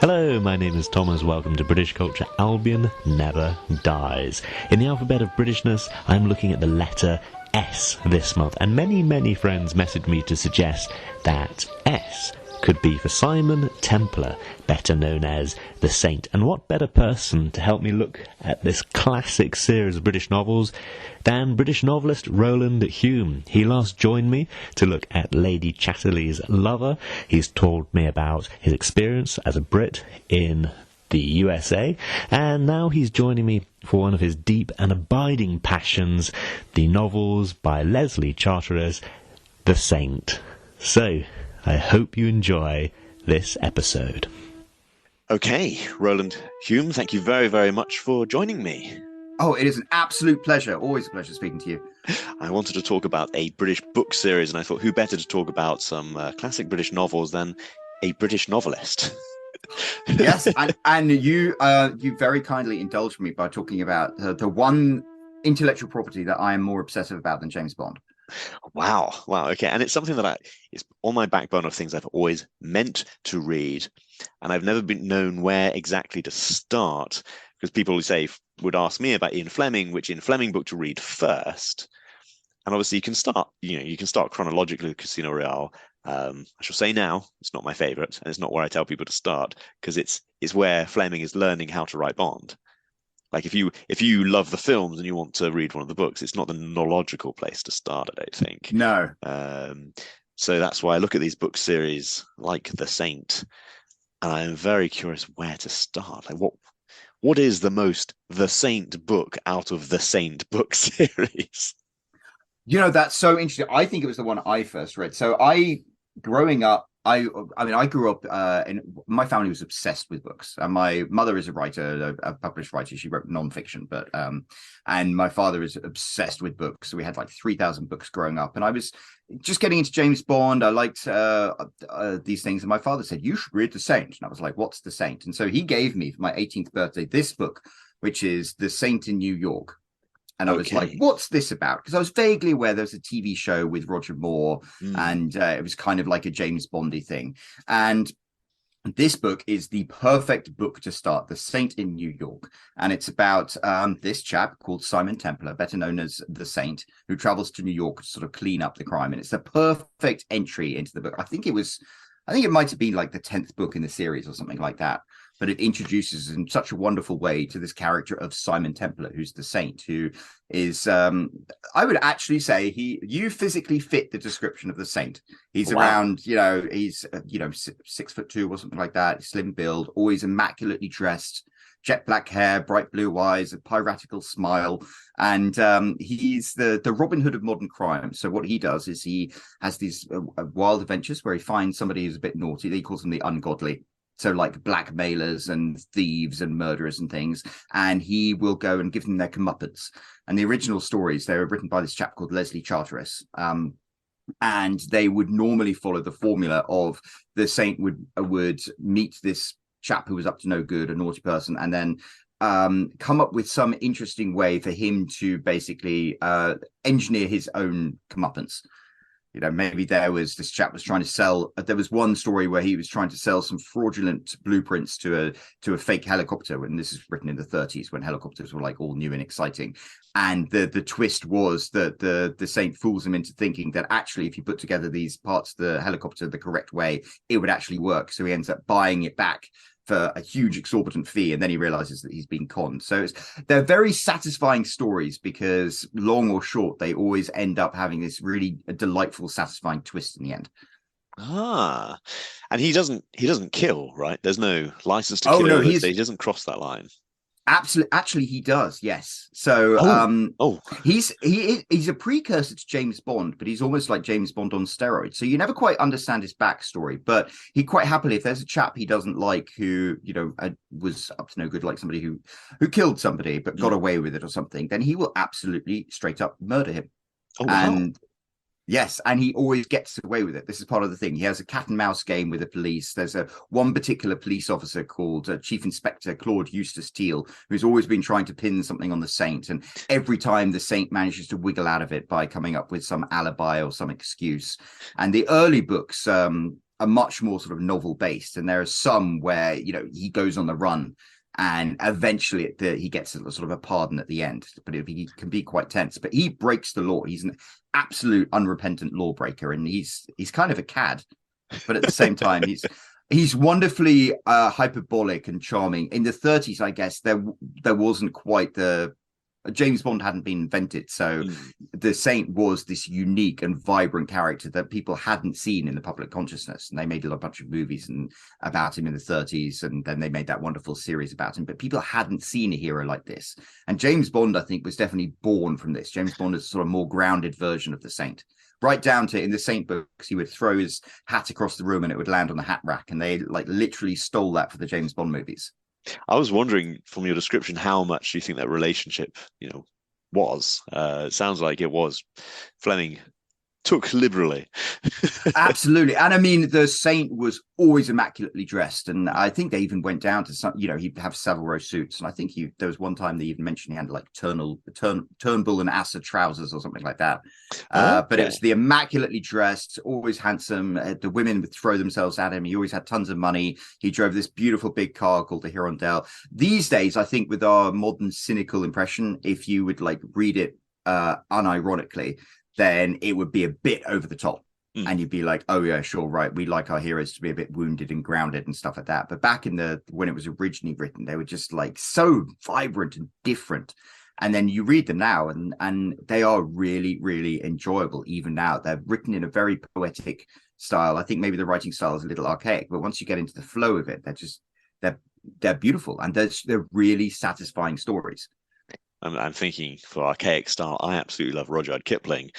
Hello, my name is Thomas. Welcome to British Culture. Albion never dies. In the alphabet of Britishness, I'm looking at the letter S this month, and many friends messaged me to suggest that S could be for Simon Templar, better known as the Saint. And what better person to help me look at this classic series of British novels than British novelist Roland Hume. He last joined me to look at Lady Chatterley's Lover. He's told me about his experience as a Brit in the USA, and now he's joining me for one of his deep and abiding passions, the novels by Leslie Charteris, The Saint. So, I hope you enjoy this episode. Okay, Roland Hume, thank you very much for joining me. Oh, it is an absolute pleasure. Always a pleasure speaking to you. I wanted to talk about a British book series, and I thought who better to talk about some classic British novels than a British novelist. Yes, and you very kindly indulged me by talking about the one intellectual property that I am more obsessive about than James Bond. Wow, okay. And it's something that it's on my backbone of things I've always meant to read, and I've never been known where exactly to start, because people would ask me about Ian Fleming, which Ian Fleming book to read first. And obviously you can start chronologically with Casino Royale. I shall say now, it's not my favorite, and it's not where I tell people to start, because it's where Fleming is learning how to write Bond. Like if you love the films and you want to read one of the books, it's not the logical place to start, I don't think. No. So that's why I look at these book series like The Saint, and I'm very curious where to start. Like what is the most The Saint book out of the Saint book series? You know, that's so interesting. I think it was the one I first read. So growing up, I grew up in my family was obsessed with books. And my mother is a writer, a published writer. She wrote nonfiction, but and my father is obsessed with books. So we had like 3,000 books growing up, and I was just getting into James Bond. I liked these things, and my father said, "You should read The Saint." And I was like, "What's The Saint?" And so he gave me for my 18th birthday this book, which is The Saint in New York. And I was like, what's this about? Because I was vaguely aware there was a TV show with Roger Moore, and it was kind of like a James Bondy thing. And this book is the perfect book to start, The Saint in New York. And it's about this chap called Simon Templar, better known as The Saint, who travels to New York to sort of clean up the crime. And it's a perfect entry into the book. I think it might have been like the 10th book in the series or something like that. But it introduces in such a wonderful way to this character of Simon Templar, who's the Saint, who is, I would actually say you physically fit the description of the Saint. He's around, he's, 6'2" or something like that, slim build, always immaculately dressed, jet black hair, bright blue eyes, a piratical smile. And he's the Robin Hood of modern crime. So what he does is he has these wild adventures where he finds somebody who's a bit naughty. He calls them the ungodly. So like blackmailers and thieves and murderers and things. And he will go and give them their comeuppance. And the original stories, they were written by this chap called Leslie Charteris. And they would normally follow the formula of the Saint would meet this chap who was up to no good, a naughty person, and then come up with some interesting way for him to basically engineer his own comeuppance. Maybe this chap was trying to sell. There was one story where he was trying to sell some fraudulent blueprints to a fake helicopter, and this is written in the 30s when helicopters were like all new and exciting. And the twist was that the Saint fools him into thinking that actually, if you put together these parts of the helicopter the correct way, it would actually work. So he ends up buying it back for a huge exorbitant fee, and then he realizes that he's been conned. So they're very satisfying stories because, long or short, they always end up having this really delightful, satisfying twist in the end. And he doesn't kill, right? There's no license to kill. No, he doesn't cross that line. Absolutely, actually, he does. Yes. So, he's a precursor to James Bond, but he's almost like James Bond on steroids. So you never quite understand his backstory. But he quite happily, if there's a chap he doesn't like who was up to no good, like somebody who killed somebody but got away with it or something, then he will absolutely straight up murder him. Oh, wow. And yes, and he always gets away with it. This is part of the thing. He has a cat and mouse game with the police. There's one particular police officer called Chief Inspector Claude Eustace Teal, who's always been trying to pin something on the Saint. And every time the Saint manages to wiggle out of it by coming up with some alibi or some excuse. And the early books, are much more sort of novel based, and there are some where he goes on the run, and eventually he gets a sort of a pardon at the end, but he can be quite tense. But he breaks the law. He's an absolute unrepentant lawbreaker, and he's kind of a cad, but at the same time he's wonderfully hyperbolic and charming. In the 30s, I guess there wasn't quite the James Bond hadn't been invented, so the Saint was this unique and vibrant character that people hadn't seen in the public consciousness, and they made a bunch of movies about him in the 30s, and then they made that wonderful series about him, but people hadn't seen a hero like this. And James Bond, I think, was definitely born from this. James Bond is a sort of more grounded version of the Saint, right down to, in the Saint books, he would throw his hat across the room and it would land on the hat rack, and they literally stole that for the James Bond movies. I was wondering from your description how much you think that relationship, was. It sounds like it was. Fleming took liberally. Absolutely. And I mean, the Saint was always immaculately dressed, and I think they even went down to some, he'd have Savile suits, and I think there was one time they even mentioned he had like Turnbull and Assa trousers or something like that. But it was the immaculately dressed, always handsome. The women would throw themselves at him. He always had tons of money. He drove this beautiful big car called the Hirondelle. These days, I think with our modern cynical impression, if you would read it unironically, then it would be a bit over the top. And you'd be like, oh yeah, sure, right, we like our heroes to be a bit wounded and grounded and stuff like that. But back in when it was originally written, they were just so vibrant and different. And then you read them now, and they are really, really enjoyable. Even now, they're written in a very poetic style. I think maybe the writing style is a little archaic, but once you get into the flow of it, they're beautiful, and they're really satisfying stories. I'm thinking for archaic style, I absolutely love Rudyard Kipling.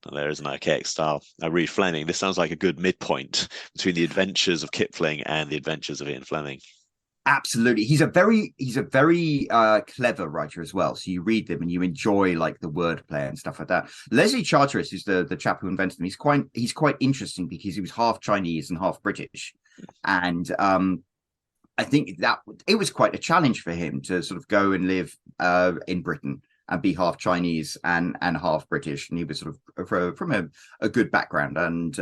And there is an archaic style. I read Fleming. This sounds like a good midpoint between the adventures of Kipling and the adventures of Ian Fleming. Absolutely. He's a very clever writer as well. So you read them and you enjoy the wordplay and stuff like that. Leslie Charteris is the chap who invented them. He's quite interesting because he was half Chinese and half British. And I think that it was quite a challenge for him to sort of go and live in Britain and be half Chinese and half British. And he was sort of from a good background. And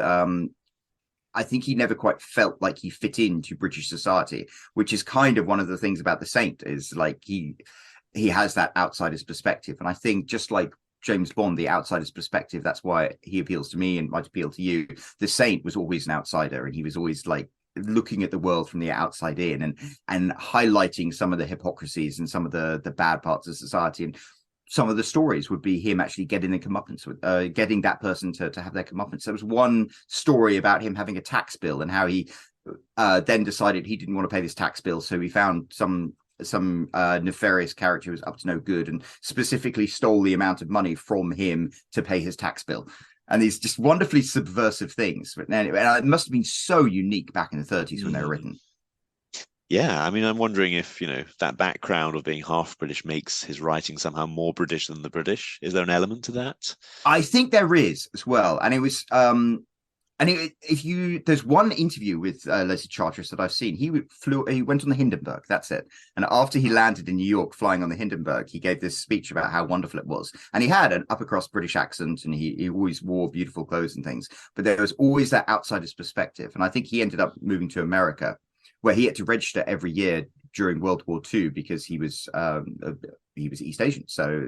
I think he never quite felt like he fit into British society, which is kind of one of the things about the Saint, is he has that outsider's perspective. And I think just like James Bond, the outsider's perspective, that's why he appeals to me and might appeal to you. The Saint was always an outsider, and he was always looking at the world from the outside in and highlighting some of the hypocrisies and some of the bad parts of society. And some of the stories would be him actually getting the comeuppance, getting that person to have their comeuppance. There was one story about him having a tax bill and how he then decided he didn't want to pay this tax bill, so he found some nefarious character who was up to no good and specifically stole the amount of money from him to pay his tax bill. And these just wonderfully subversive things. But anyway, it must have been so unique back in the 30s when they were written. Yeah, I mean, I'm wondering if, that background of being half British makes his writing somehow more British than the British. Is there an element to that? I think there is as well. And it was, there's one interview with Leslie Charteris that I've seen. He went on the Hindenburg, that's it. And after he landed in New York flying on the Hindenburg, he gave this speech about how wonderful it was. And he had an upper crust British accent, and he always wore beautiful clothes and things. But there was always that outsider's perspective. And I think he ended up moving to America, where he had to register every year during World War II because he was East Asian. So,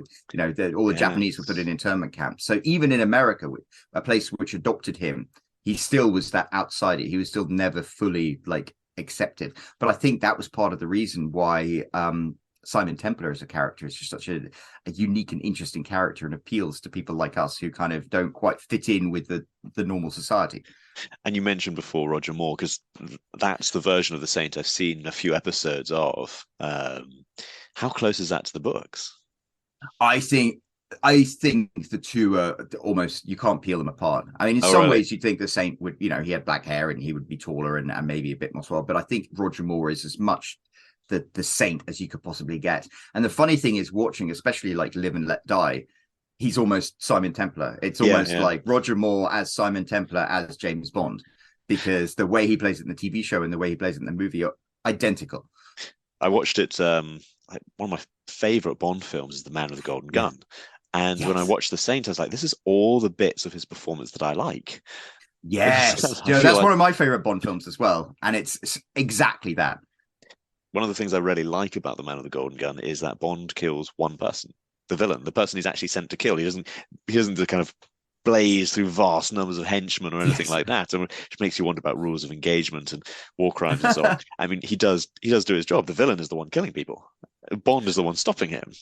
all the Japanese were put in internment camps. So even in America, a place which adopted him, he still was that outsider. He was still never fully accepted. But I think that was part of the reason why Simon Templar as a character is just such a unique and interesting character and appeals to people like us who kind of don't quite fit in with the normal society. And you mentioned before Roger Moore, because that's the version of the Saint I've seen a few episodes of. How close is that to the books? I think the two are almost, you can't peel them apart. I mean, in some ways you'd think the Saint would, he had black hair and he would be taller and maybe a bit more swell. But I think Roger Moore is as much the Saint as you could possibly get. And the funny thing is, watching, especially Live and Let Die, he's almost Simon Templar. It's almost like Roger Moore as Simon Templar as James Bond, because the way he plays it in the TV show and the way he plays it in the movie are identical. I watched it. One of my favorite Bond films is The Man with the Golden Gun. And when I watched The Saint, I was like, this is all the bits of his performance that I like. Yes, I feel that's like one of my favorite Bond films as well, and it's exactly that. one of the things I really like about The Man with the Golden Gun is that Bond kills one person, the villain, the person he's actually sent to kill. He doesn't kind of blaze through vast numbers of henchmen or anything Yes. like that, which makes you wonder about rules of engagement and war crimes and so on. I mean, he does do his job. The villain is the one killing people. Bond is the one stopping him,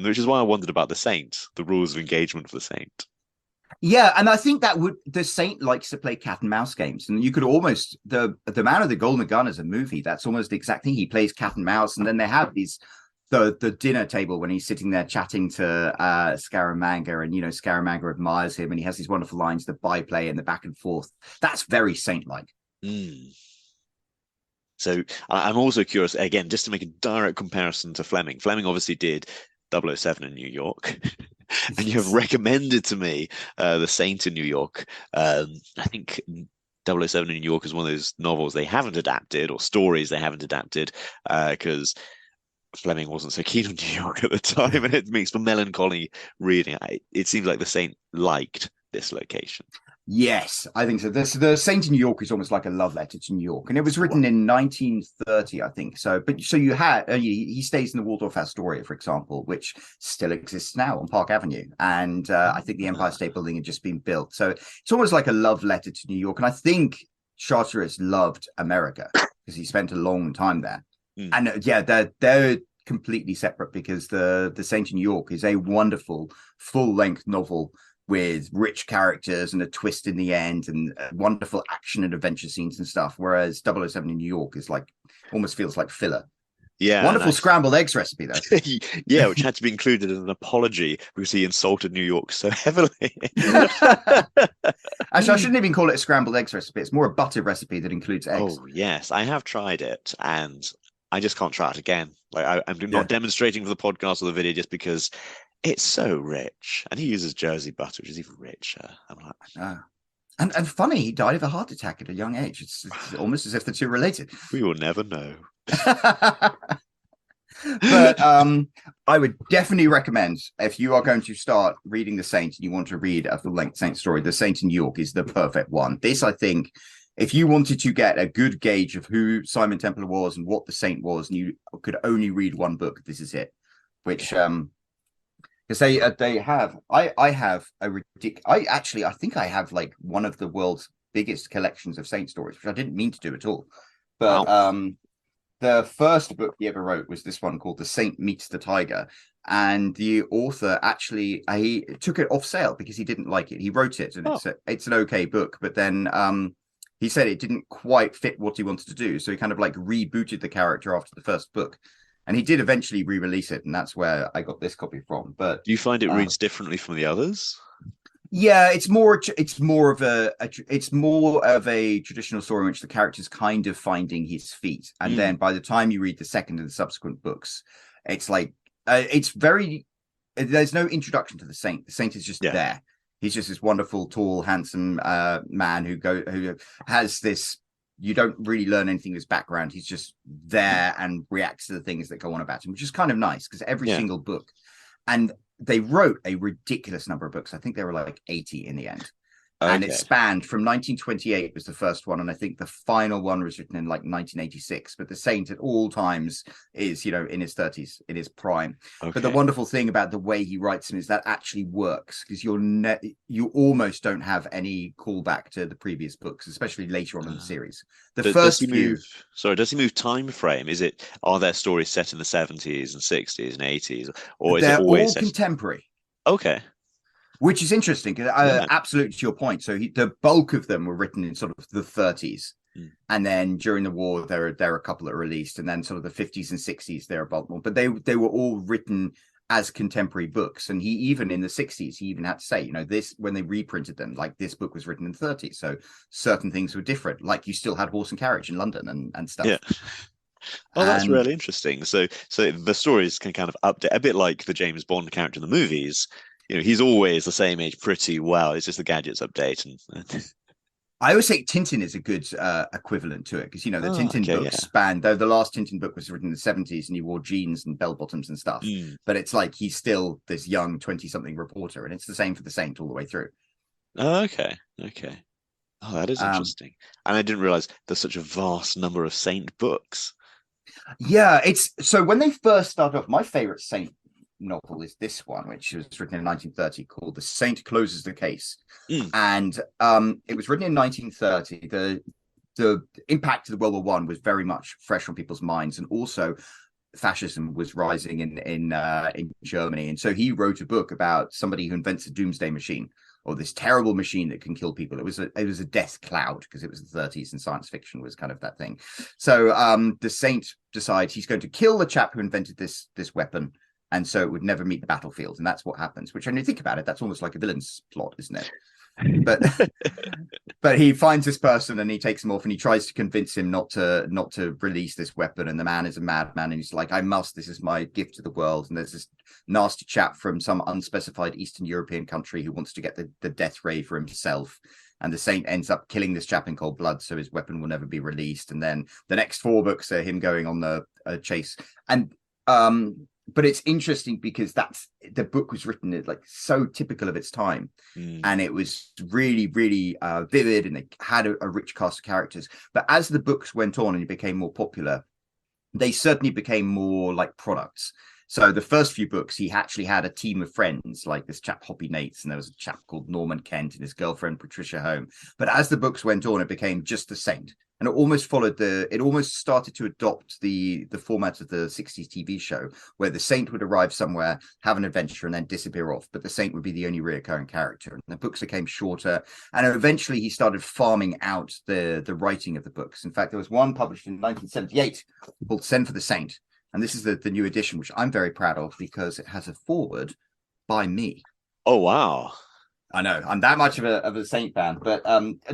which is why I wondered about the Saint, the rules of engagement for the Saint. Yeah, and I think that the Saint likes to play cat and mouse games, and you could almost the Man of the Golden Gun as a movie. That's almost the exact thing. He plays cat and mouse, and then they have the dinner table when he's sitting there chatting to Scaramanga, and Scaramanga admires him, and he has these wonderful lines, the byplay and the back and forth. That's very Saint-like. Mm. So I'm also curious, again, just to make a direct comparison to Fleming. Fleming obviously did 007 in New York, and you have recommended to me The Saint in New York. I think 007 in New York is one of those novels they haven't adapted, or stories they haven't adapted, because Fleming wasn't so keen on New York at the time, and it makes for melancholy reading. It seems like The Saint liked this location. Yes, I think so. The Saint in New York is almost like a love letter to New York, and it was written in 1930, I think. So, but so you had he stays in the Waldorf Astoria, for example, which still exists now on Park Avenue, and I think the Empire State Building had just been built. So it's almost like a love letter to New York, and I think Charteris loved America because he spent a long time there. And yeah, they're completely separate, because the Saint in New York is a wonderful full-length novel with rich characters and a twist in the end, and wonderful action and adventure scenes and stuff. Whereas 007 in New York is almost feels like filler. Yeah, wonderful scrambled eggs recipe though. Yeah, which had to be included as an apology because he insulted New York so heavily. Actually, I shouldn't even call it a scrambled eggs recipe. It's more a butter recipe that includes eggs. Oh yes, I have tried it, and I just can't try it again. I'm not demonstrating for the podcast or the video just because it's so rich, and he uses Jersey butter, which is even richer. I'm like, and funny, he died of a heart attack at a young age. It's almost as if the two are related. We will never know. But I would definitely recommend, if you are going to start reading The Saint and you want to read a full-length Saint story, The Saint in New York is the perfect one. This, I think, if you wanted to get a good gauge of who Simon Templar was and what The Saint was, and you could only read one book, this is it. Which because they have, I have a ridiculous. I think I have like one of the world's biggest collections of Saint stories, which I didn't mean to do at all. But wow. The first book he ever wrote was this one called The Saint Meets the Tiger, and the author actually he took it off sale because he didn't like it. He wrote it, and it's an okay book, but then he said it didn't quite fit what he wanted to do, so he kind of like rebooted the character after the first book. And he did eventually re-release it, and that's where I got this copy from. But do you find it reads differently from the others? Yeah, it's more of a traditional story in which the character's kind of finding his feet, and then by the time you read the second and the subsequent books, it's like it's very. There's no introduction to the Saint. The Saint is just there. He's just this wonderful, tall, handsome man who has this. You don't really learn anything of his background. He's just there and reacts to the things that go on about him, which is kind of nice because every single book, and they wrote a ridiculous number of books. I think there were like 80 in the end. Okay. And it spanned from 1928 was the first one, and I think the final one was written in like 1986. But the Saint at all times is, in his 30s, in his prime. Okay. But the wonderful thing about the way he writes them is that actually works, because you almost don't have any callback to the previous books, especially later on in the series. Does he move time frame? Are there stories set in the 70s and 60s and 80s, or is it always all contemporary? Okay. Which is interesting, because absolutely to your point. So the bulk of them were written in sort of the 30s, and then during the war there are a couple that were released, and then sort of the 50s and 60s there are bulk more. But they were all written as contemporary books, and he even in the 60s he even had to say, this, when they reprinted them, like this book was written in the 30s, so certain things were different. Like you still had horse and carriage in London and stuff. Yeah. Oh, that's really interesting. So the stories can kind of update a bit like the James Bond character in the movies. He's always the same age pretty well. It's just the gadgets update. And I always say Tintin is a good equivalent to it, because the Tintin books span. Though the last Tintin book was written in the 70s, and he wore jeans and bell bottoms and stuff. But it's like he's still this young 20-something reporter, and it's the same for the Saint all the way through. Oh, okay. Oh, that is interesting. And I didn't realize there's such a vast number of Saint books. Yeah, it's so when they first started off, my favorite Saint novel is this one, which was written in 1930, called The Saint Closes the Case. And it was written in 1930. The impact of the World War One was very much fresh on people's minds, and also fascism was rising in Germany. And so he wrote a book about somebody who invents a doomsday machine, or this terrible machine that can kill people. It was a death cloud, because it was the 30s and science fiction was kind of that thing. So the Saint decides he's going to kill the chap who invented this weapon, and so it would never meet the battlefield. And that's what happens, which, when you think about it, that's almost like a villain's plot, isn't it? But he finds this person and he takes him off, and he tries to convince him not to release this weapon. And the man is a madman, and he's like, this is my gift to the world. And there's this nasty chap from some unspecified Eastern European country who wants to get the death ray for himself. And the Saint ends up killing this chap in cold blood, so his weapon will never be released. And then the next 4 books are him going on the chase. And but it's interesting because the book was written like so typical of its time, and it was really, really vivid, and it had a rich cast of characters. But as the books went on and it became more popular, they certainly became more like products. So the first few books, he actually had a team of friends, like this chap Hoppy Nates, and there was a chap called Norman Kent and his girlfriend Patricia Home. But as the books went on, it became just the Saint. And it almost started to adopt the format of the 60s TV show, where the Saint would arrive somewhere, have an adventure, and then disappear off. But the Saint would be the only recurring character. And the books became shorter. And eventually he started farming out the writing of the books. In fact, there was one published in 1978 called Send for the Saint. And this is the new edition, which I'm very proud of, because it has a foreword by me. Oh, wow. I know I'm that much of a Saint fan, but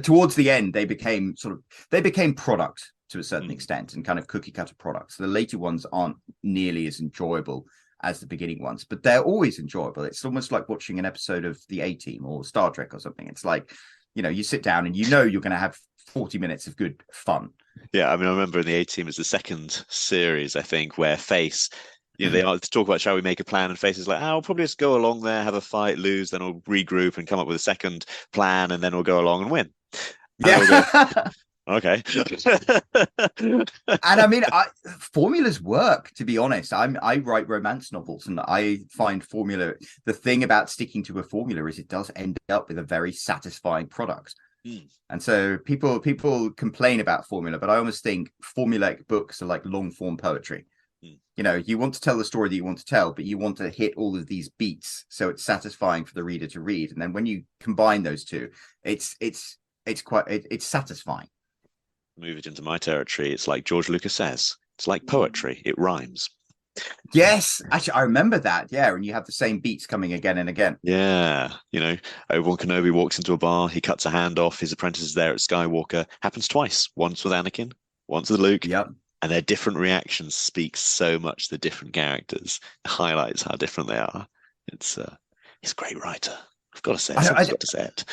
towards the end they became product to a certain extent, and kind of cookie cutter products. The later ones aren't nearly as enjoyable as the beginning ones, but they're always enjoyable. It's almost like watching an episode of the A-Team or Star Trek or something. It's like, you sit down and you're going to have 40 minutes of good fun. Yeah, I mean, I remember in the A-Team is the second series, I think, where Face, they are to talk about, shall we make a plan? And Face is like, I'll probably just go along there, have a fight, lose, then we'll regroup and come up with a second plan, and then we'll go along and win. Yeah. Okay. And I mean, formulas work, to be honest. I write romance novels, and I find formula, the thing about sticking to a formula is it does end up with a very satisfying product. And so people complain about formula, but I almost think formulaic books are like long form poetry. You want to tell the story that you want to tell, but you want to hit all of these beats so it's satisfying for the reader to read. And then when you combine those two, it's satisfying. Move it into my territory. It's like George Lucas says, it's like poetry. It rhymes. Yes, actually, I remember that. Yeah, and you have the same beats coming again and again. Yeah, Obi-Wan Kenobi walks into a bar, he cuts a hand off, his apprentice is there at Skywalker. Happens twice. Once with Anakin, once with Luke. Yep. And their different reactions speak so much to the different characters. It highlights how different they are. He's a great writer. I've got to say it. I've got to say it.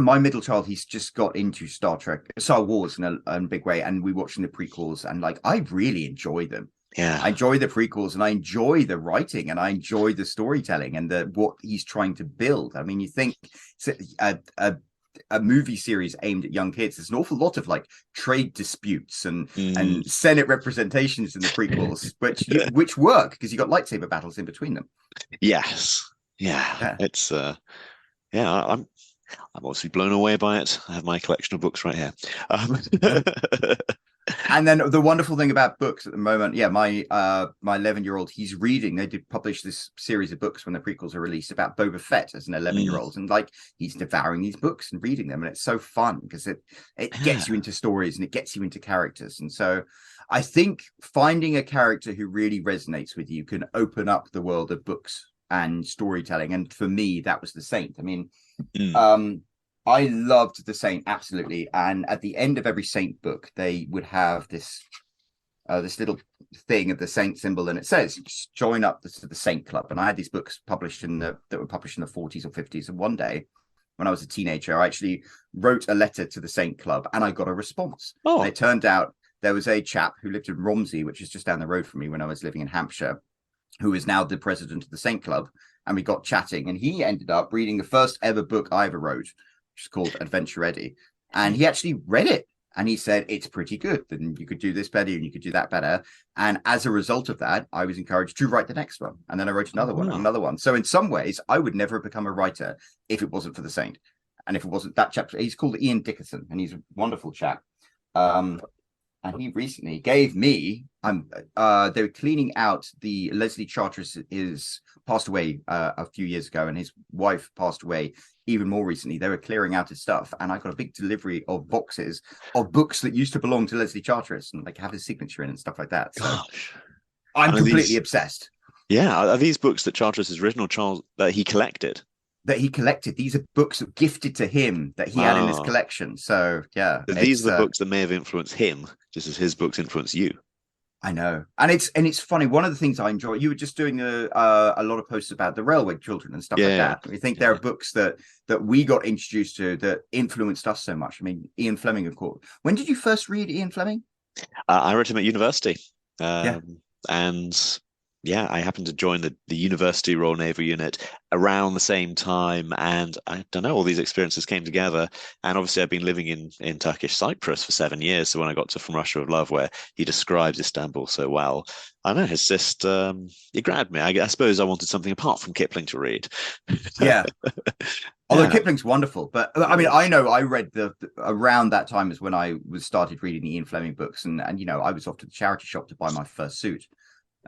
My middle child, he's just got into Star Wars in a big way, and we're watching the prequels, and I really enjoy them. Yeah, I enjoy the prequels, and I enjoy the writing, and I enjoy the storytelling, and what he's trying to build. I mean, you think a movie series aimed at young kids, there's an awful lot of trade disputes and Senate representations in the prequels, which work because you got lightsaber battles in between them. Yes, yeah. It's I'm obviously blown away by it. I have my collection of books right here. And then the wonderful thing about books at the moment, my 11-year-old, he's reading. They did publish this series of books when the prequels are released about Boba Fett as an 11-year-old, and he's devouring these books and reading them, and it's so fun because it gets you into stories and it gets you into characters. And so I think finding a character who really resonates with you can open up the world of books and storytelling. And for me, that was the Saint. I mean, I loved the Saint, absolutely. And at the end of every Saint book, they would have this little thing of the Saint symbol, and it says, join up to the Saint Club. And I had these books that were published in the 40s or 50s. And one day, when I was a teenager, I actually wrote a letter to the Saint Club, and I got a response. Oh. And it turned out there was a chap who lived in Romsey, which is just down the road from me when I was living in Hampshire, who is now the president of the Saint Club. And we got chatting, and he ended up reading the first ever book I ever wrote, which is called Adventure Ready. And he actually read it. And he said, it's pretty good. And you could do this better and you could do that better. And as a result of that, I was encouraged to write the next one. And then I wrote another one and another one. So in some ways, I would never have become a writer if it wasn't for the Saint. And if it wasn't that chap, he's called Ian Dickerson, and he's a wonderful chap. And he recently gave me, they were cleaning out the Leslie Charteris is passed away a few years ago, and his wife passed away even more recently. They were clearing out his stuff, and I got a big delivery of boxes of books that used to belong to Leslie Charteris and like have his signature in and stuff like that. So Gosh. I'm completely obsessed. Yeah, are these books that Charteris' original Charles that he collected? That he collected. These are books gifted to him that he had in his collection. So yeah, so these are the books that may have influenced him, just as his books influenced you. I know, and it's funny. One of the things I enjoy. You were just doing a lot of posts about the railway children and stuff like that. We think there are books that we got introduced to that influenced us so much. I mean, Ian Fleming, of course. When did you first read Ian Fleming? I read him at university, and yeah, I happened to join the University Royal Naval Unit around the same time, and I don't know, all these experiences came together. And obviously, I've been living in Turkish Cyprus for 7 years. So when I got to From Russia with Love, where he describes Istanbul so well, I don't know, it's just it grabbed me. I suppose I wanted something apart from Kipling to read. Yeah. Although Kipling's wonderful, but I mean, I know I read around that time is when I started reading the Ian Fleming books, and you know, I was off to the charity shop to buy my first suit.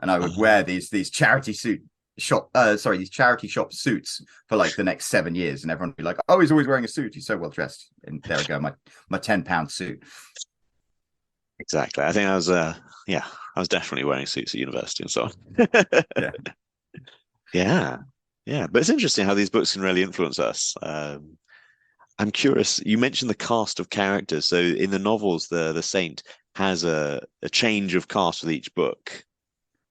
And I would wear these charity shop suits for like the next 7 years, and everyone would be like, "Oh, he's always wearing a suit. He's so well dressed." And there I go, my £10 suit. Exactly. I think I was definitely wearing suits at university and so on. Yeah. But it's interesting how these books can really influence us. I'm curious. You mentioned the cast of characters. So in the novels, the Saint has a change of cast with each book.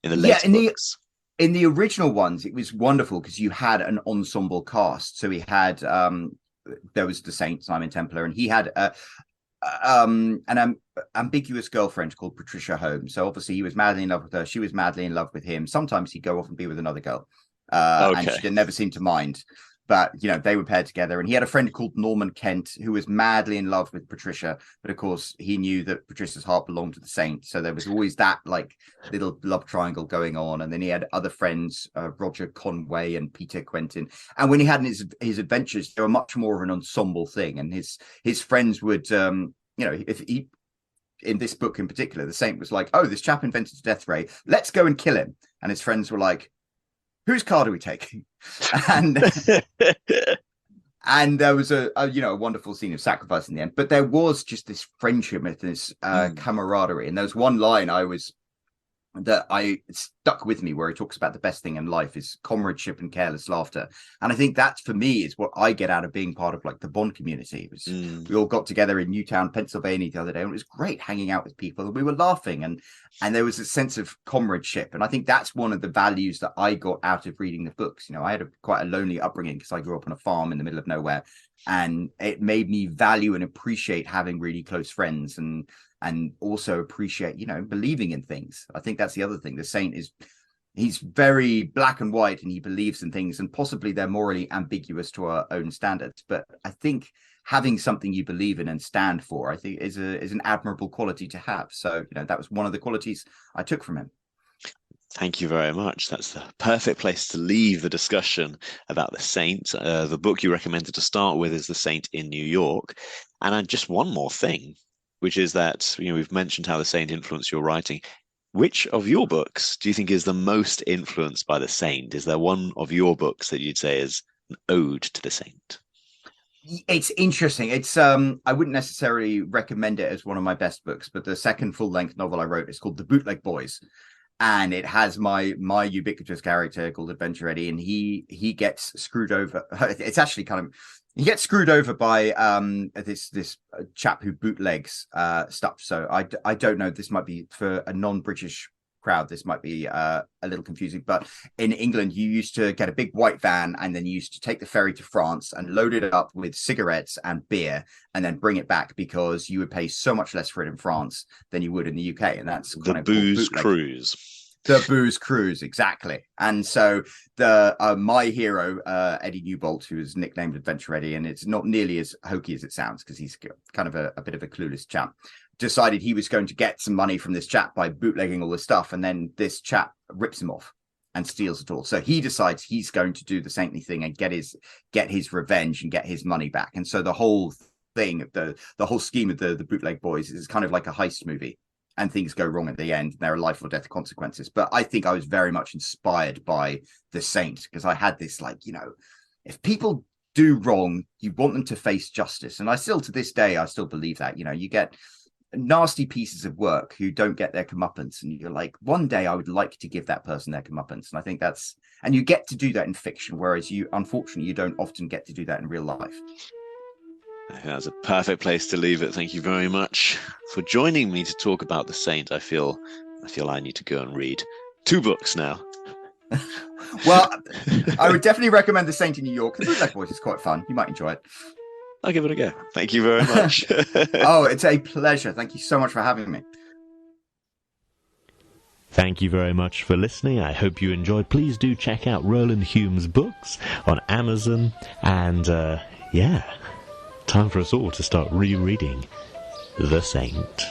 In the later books. In the original ones, it was wonderful because you had an ensemble cast. So we had there was the Saint, Simon Templar, and he had an ambiguous girlfriend called Patricia Holmes. So obviously he was madly in love with her. She was madly in love with him. Sometimes he'd go off and be with another girl, and she never seemed to mind. But, you know, they were paired together. And he had a friend called Norman Kent who was madly in love with Patricia. But, of course, he knew that Patricia's heart belonged to the Saint. So there was always that, like, little love triangle going on. And then he had other friends, Roger Conway and Peter Quentin. And when he had his adventures, they were much more of an ensemble thing. And his friends would, you know, if he... in this book in particular, the Saint was like, "Oh, this chap invented the death ray. Let's go and kill him." And his friends were like, "Whose car do we take?" And and there was a wonderful scene of sacrifice in the end. But there was just this friendship and this camaraderie. And there was one line that stuck with me where he talks about the best thing in life is comradeship and careless laughter. And I think that for me is what I get out of being part of like the Bond community. We all got together in Newtown, Pennsylvania the other day, and it was great hanging out with people, and we were laughing, and there was a sense of comradeship. And I think that's one of the values that I got out of reading the books. You know, I had quite a lonely upbringing because I grew up on a farm in the middle of nowhere, and it made me value and appreciate having really close friends and also appreciate, you know, believing in things. I think that's the other thing. The Saint he's very black and white, and he believes in things, and possibly they're morally ambiguous to our own standards. But I think having something you believe in and stand for, I think is an admirable quality to have. So, you know, that was one of the qualities I took from him. Thank you very much. That's the perfect place to leave the discussion about the Saint. The book you recommended to start with is The Saint in New York. And just one more thing, which is that, you know, we've mentioned how the Saint influenced your writing. Which of your books do you think is the most influenced by the Saint? Is there one of your books that you'd say is an ode to the Saint? It's interesting. It's I wouldn't necessarily recommend it as one of my best books, but the second full-length novel I wrote is called The Bootleg Boys. And it has my ubiquitous character called Adventure Eddie, and he gets screwed over. It's actually he gets screwed over by this chap who bootlegs stuff. So I don't know. This might be for a non-British crowd. This might be a little confusing. But in England, you used to get a big white van, and then you used to take the ferry to France and load it up with cigarettes and beer, and then bring it back because you would pay so much less for it in France than you would in the UK. And that's the booze cruise. The booze cruise, exactly. And so the my hero, Eddie Newbolt, who is nicknamed Adventure Eddie, and it's not nearly as hokey as it sounds because he's kind of a bit of a clueless chap, decided he was going to get some money from this chap by bootlegging all this stuff, and then this chap rips him off and steals it all. So he decides he's going to do the saintly thing and get his revenge and get his money back. And so the whole thing, the whole scheme of the bootleg boys is kind of like a heist movie, and things go wrong at the end. There are life or death consequences. But I think I was very much inspired by The Saint, because I had this, like, you know, if people do wrong, you want them to face justice. And I still, to this day, I still believe that. You know, you get nasty pieces of work who don't get their comeuppance, and you're like, one day I would like to give that person their comeuppance. And I think that's, and you get to do that in fiction, whereas you, unfortunately, you don't often get to do that in real life. I think that's a perfect place to leave it. Thank you very much for joining me to talk about The Saint. I feel I need to go and read 2 books now. Well, I would definitely recommend The Saint in New York. The Bootleg Boys is quite fun. You might enjoy it. I'll give it a go. Thank you very much. Oh, it's a pleasure. Thank you so much for having me. Thank you very much for listening. I hope you enjoyed. Please do check out Roland Hume's books on Amazon. And, yeah, time for us all to start rereading The Saint.